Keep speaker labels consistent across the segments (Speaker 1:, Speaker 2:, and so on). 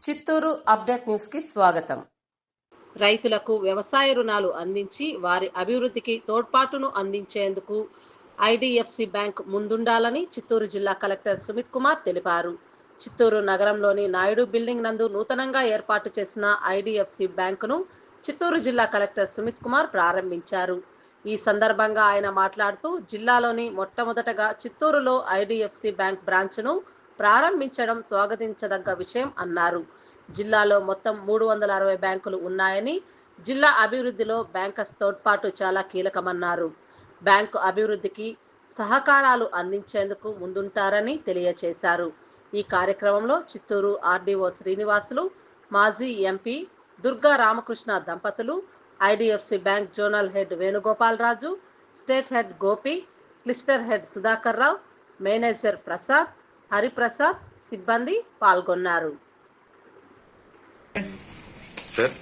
Speaker 1: Chittoor update news కి స్వాగతం. రైతులకు వ్యవసాయ రుణాలు అందించి వారి అభివృద్ధికి తోడ్పాటును అందించేందుకు ఐడిఎఫ్సి బ్యాంక్ ముందుండాలని చిత్తూరు జిల్లా కలెక్టర్ సుమిత్ కుమార్ తెలిపారు. చిత్తూరు నగరంలోని నాయుడు బిల్డింగ్ నందు నూతనంగా ఏర్పాటు చేసిన ఐడిఎఫ్సి బ్యాంకును చిత్తూరు జిల్లా కలెక్టర్ సుమిత్ కుమార్ ప్రారంభించారు. ఈ సందర్భంగా ఆయన మాట్లాడుతూ జిల్లాలోని మొట్టమొదటగా చిత్తూరులో ఐడిఎఫ్సి బ్యాంక్ బ్రాంచ్ను ప్రారంభించడం స్వాగతించదగ్గ విషయం అన్నారు. జిల్లాలో మొత్తం 360 బ్యాంకులు ఉన్నాయని, జిల్లా అభివృద్ధిలో బ్యాంకర్స్ తోడ్పాటు చాలా కీలకమన్నారు. బ్యాంకు అభివృద్ధికి సహకారాలు అందించేందుకు ముందుంటారని తెలియజేశారు. ఈ కార్యక్రమంలో చిత్తూరు ఆర్డీఓ శ్రీనివాసులు, మాజీ ఎంపీ దుర్గా రామకృష్ణ దంపతులు, IDFC bank zonal head Venugopal Raju, state head Gopi, cluster head Sudhakar Rao, manager Prasad, Hariprasad, సిబ్బంది పాల్గొన్నారు.
Speaker 2: Sir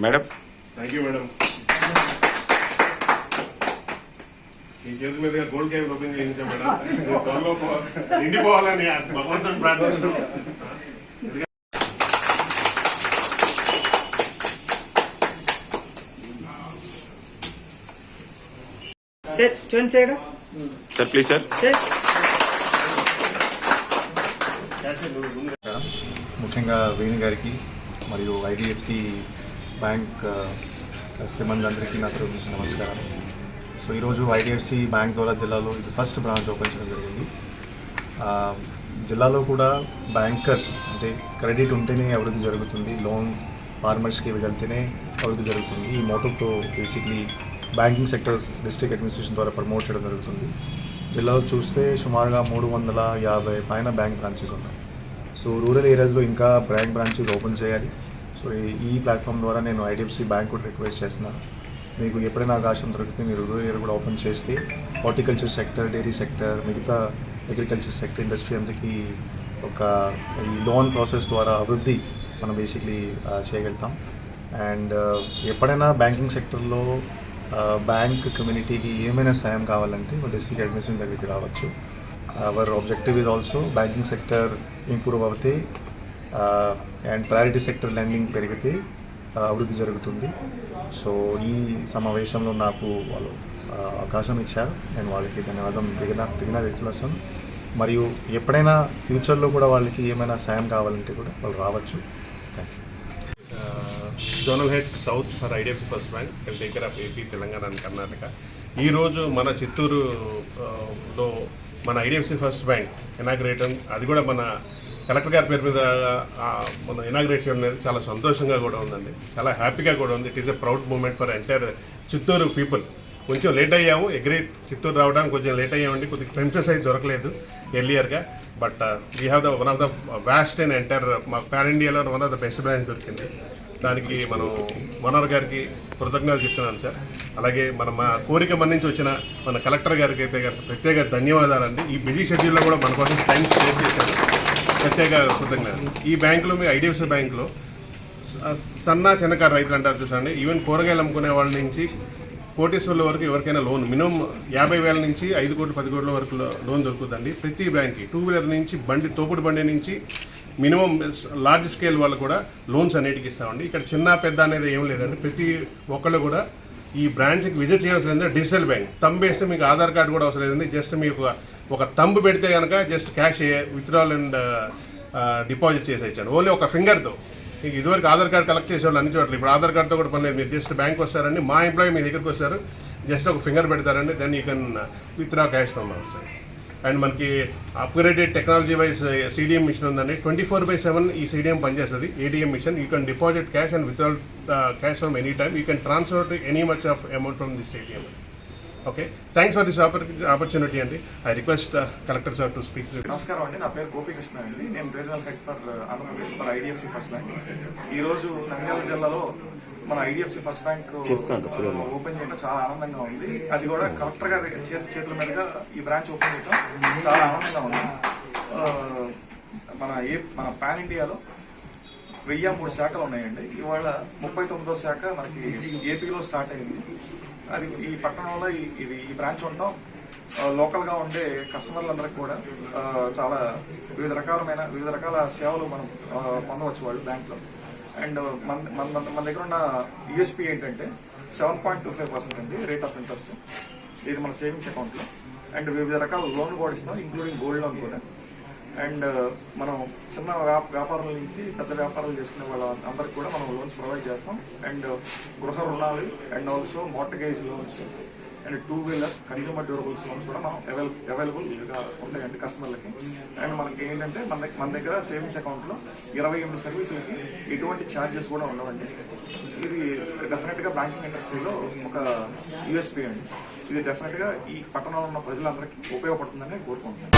Speaker 2: madam
Speaker 3: thank you madam. ఈ చేతి మీద గోల్డ్ క్యాబ్ ఓపెన్ చేయించాం మేడం. త్వరలో నిండిపోవాలని భగవంతుని ప్రార్థిస్తున్నాం.
Speaker 4: సార్ చూడండి సార్,
Speaker 2: సార్ ప్లీజ్ సార్.
Speaker 5: ముఖ్యంగా వేణు గారికి మరియు ఐడిఎఫ్సి బ్యాంక్ సిబ్బంది నా తరఫు నుంచి నమస్కారం. సో ఈరోజు ఐడిఎఫ్సి బ్యాంక్ ద్వారా జిల్లాలో ఇది ఫస్ట్ బ్రాంచ్ ఓపెన్ చేయడం జరిగింది. జిల్లాలో కూడా బ్యాంకర్స్ అంటే క్రెడిట్ ఉంటేనే అభివృద్ధి జరుగుతుంది, లోన్ ఫార్మర్స్కి వెళ్తేనే అభివృద్ధి జరుగుతుంది. ఈ మోటోతో basically banking sector district administration ద్వారా ప్రమోట్ చేయడం జరుగుతుంది. జిల్లాలో చూస్తే సుమారుగా 350 పైన బ్యాంక్ బ్రాంచెస్ ఉన్నాయి. సో రూరల్ ఏరియాస్లో ఇంకా బ్రాంచెస్ ఓపెన్ చేయాలి. సో ఈ ప్లాట్ఫామ్ ద్వారా నేను ఐడిఎఫ్సి బ్యాంక్ కూడా రిక్వెస్ట్ చేస్తున్నాను, మీకు ఎప్పుడైనా అవకాశం దొరికితే మీరు రూరల్ ఏరియా కూడా ఓపెన్ చేస్తే హార్టికల్చర్ సెక్టర్, డైరీ సెక్టర్, మిగతా అగ్రికల్చర్ సెక్టర్, ఇండస్ట్రీ అందరికీ ఒక ఈ లోన్ ప్రాసెస్ ద్వారా అభివృద్ధి మనం బేసిక్లీ చేయగలుగుతాం. అండ్ ఎప్పుడైనా బ్యాంకింగ్ సెక్టర్లో బ్యాంక్ కమ్యూనిటీకి ఏమైనా సాయం కావాలంటే డిస్ట్రిక్ట్ అడ్మినిస్ట్రేషన్ దగ్గరికి రావచ్చు. Hour objective is also banking sector improve అవుతే అండ్ ప్రయారిటీ సెక్టర్ లెండింగ్ పెరిగితే అభివృద్ధి జరుగుతుంది. సో ఈ సమావేశంలో నాకు వాళ్ళు అవకాశం ఇచ్చారు, నేను వాళ్ళకి ధన్యవాదం తెలియజేస్తున్నాను. మరియు ఎప్పుడైనా ఫ్యూచర్లో కూడా వాళ్ళకి ఏమైనా సాయం కావాలంటే కూడా వాళ్ళు రావచ్చు. Thank you.
Speaker 3: Zonal head south for IDFC first bank can take care of AP, Telangana and Karnataka. ఈరోజు మన చిత్తూరులో మన ఐడిఎఫ్సి ఫస్ట్ బ్యాంక్ ఇనాగ్రేషన్, అది కూడా మన కలెక్టర్ గారి పేరు మీద మనం ఇనాగ్రేట్ చేయడం అనేది చాలా సంతోషంగా కూడా ఉందండి, చాలా హ్యాపీగా కూడా ఉంది. It is a proud moment for entire Chittoor people. కొంచెం లేట్ అయ్యాము, చిత్తూరు రావడానికి కొంచెం లేట్ అయ్యామండి, కొద్దిగా ప్రెమిసెస్ అయితే దొరకలేదు ఎర్లియర్గా. But we have the one of the vast and entire మా పాన్ ఇండియాలో one of the best branch దొరికింది. దానికి మనం మనోహర్ గారికి కృతజ్ఞతలు చెప్తున్నాను సార్. అలాగే మా కోరిక మన్నించి వచ్చిన మన కలెక్టర్ గారికి అయితే ప్రత్యేక ధన్యవాదాలండి. ఈ బిజీ షెడ్యూల్లో కూడా మన కోసం టైం స్పేర్ చేశారు, ప్రత్యేక కృతజ్ఞతలు. ఈ బ్యాంకులో మీ ఐడిఎఫ్సి బ్యాంకులో చిన్నకారు రైతులు అంటారు చూసండి, ఈవెన్ కూరగాయలు అమ్ముకునే వాళ్ళ నుంచి కోటీశ్వర్ల వరకు ఎవరికైనా లోన్ మినిమం 50,000 నుంచి 5 కోట్లు 10 కోట్ల వరకు లోన్ దొరుకుతుందండి. ప్రతి బ్యాంక్కి 2 వీలర్ నుంచి తోపుడు బండి నుంచి మినిమం లార్జ్ స్కేల్ వాళ్ళు కూడా లోన్స్ అన్నిటికీ ఇస్తామండి. ఇక్కడ చిన్న పెద్ద అనేది ఏం లేదండి, ప్రతి ఒక్కళ్ళు కూడా ఈ బ్రాంచ్కి విజిట్ చేయాల్సిన లేదంటే డిజిటల్ బ్యాంక్ తంబు వేస్తే మీకు ఆధార్ కార్డు కూడా అవసరం లేదండి. జస్ట్ మీకు ఒక తంబు పెడితే కనుక just cash withdrawal and deposit చేసేయచ్చండి, ఓన్లీ ఒక ఫింగర్తో. మీకు ఇదివరకు ఆధార్ కార్డు కలెక్ట్ చేసేవాళ్ళు అన్ని చోట్ల, ఇప్పుడు ఆధార్ కార్డుతో కూడా పని లేదు. మీరు జస్ట్ బ్యాంక్ వస్తారండి, మా ఎంప్లాయీ మీ దగ్గరికి వస్తారు, జస్ట్ ఒక ఫింగర్ పెడతారండి, then you can withdraw cash from our side. And మనకి upgraded technology wise CDM machine ఉందండి. 24/7 ఈ సిడిఎం పనిచేస్తుంది. ATM machine, you can deposit cash and withdrawal cash from any time. You can transfer any much of amount from this ATM. Okay, thanks for this opportunity అండి. I request collector sir to speak.
Speaker 6: నమస్కారం అండి, నా పేరు గోపికృష్ణ అండి. నేను regional head for Andhra Pradesh for IDFC first bank. ఈరోజు నంద్యాల జిల్లాలో మన ఐడిఎఫ్సి ఫస్ట్ బ్యాంక్ ఓపెన్ చేయడం చాలా ఆనందంగా ఉంది. అది కూడా కలెక్టర్ గారి చేతుల మీదుగా ఈ బ్రాంచ్ ఓపెన్ చేయడం చాలా ఆనందంగా ఉంది. మన మన పాన్ ఇండియాలో 1003 శాఖలు ఉన్నాయండి. ఇవాళ 39వ శాఖ మనకి ఏపీలో స్టార్ట్ అయింది. అది ఈ పట్టణంలో ఈ బ్రాంచ్ ఉండటం లోకల్గా ఉండే కస్టమర్లందరికీ కూడా చాలా వివిధ రకాల సేవలు మనం పొందవచ్చు వాళ్ళు బ్యాంక్లో. అండ్ మన దగ్గర ఉన్న యూఎస్పీ ఏంటంటే 7.25% అండి రేట్ ఆఫ్ ఇంట్రెస్ట్. ఇది మన సేవింగ్స్ అకౌంట్లో. అండ్ వివిధ రకాల లోన్ కూడా ఇస్తాం, ఇంక్లూడింగ్ గోల్డ్ లోన్ కూడా. అండ్ మనం చిన్న వ్యాపారాల నుంచి పెద్ద వ్యాపారాలు చేసుకునే వాళ్ళ అందరికి కూడా మనం లోన్స్ ప్రొవైడ్ చేస్తాం. అండ్ గృహ రుణాలు and also mortgage loans and two wheeler consumer durables loans కూడా మనం అవైలబుల్గా ఉంటాయండి కస్టమర్లకి. అండ్ మనకి ఏంటంటే మన దగ్గర సేవింగ్స్ అకౌంట్లో 28 సర్వీసులకి ఎటువంటి ఛార్జెస్ కూడా ఉండవండి. ఇది డెఫినెట్గా బ్యాంకింగ్ ఇండస్ట్రీలో ఒక యూఎస్పీ అండి. ఇది డెఫినెట్గా ఈ పట్టణంలో ఉన్న ప్రజలందరికీ ఉపయోగపడుతుందని కోరుకుంటున్నాను.